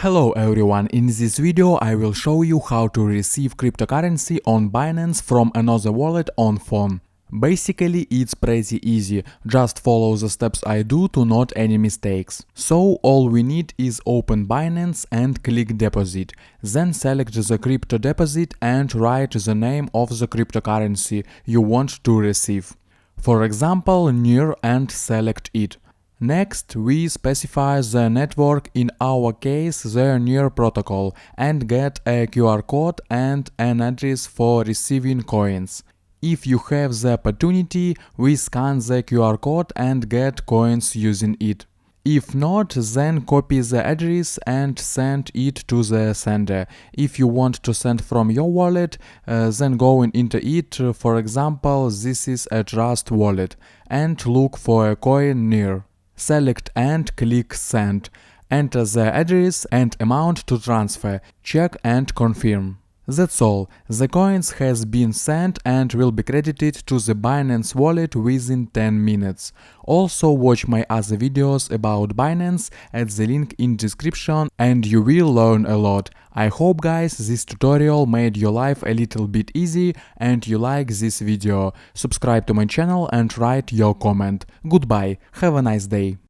Hello everyone, in this video I will show you how to receive cryptocurrency on Binance from another wallet on phone. Basically it's pretty easy, just follow the steps I do to not any mistakes. So all we need is open Binance and click deposit, then select the crypto deposit and write the name of the cryptocurrency you want to receive. For example, NIR, and select it. Next, we specify the network, in our case the NIR protocol, and get a QR code and an address for receiving coins. If you have the opportunity, we scan the QR code and get coins using it. If not, then copy the address and send it to the sender. If you want to send from your wallet, then go into it, for example, this is a Trust wallet, and look for a coin NIR. Select and click send. Enter the address and amount to transfer. Check and confirm. That's all. The coins has been sent and will be credited to the Binance wallet within 10 minutes. Also watch my other videos about Binance at the link in description and you will learn a lot. I hope guys this tutorial made your life a little bit easy and you like this video. Subscribe to my channel and write your comment. Goodbye. Have a nice day.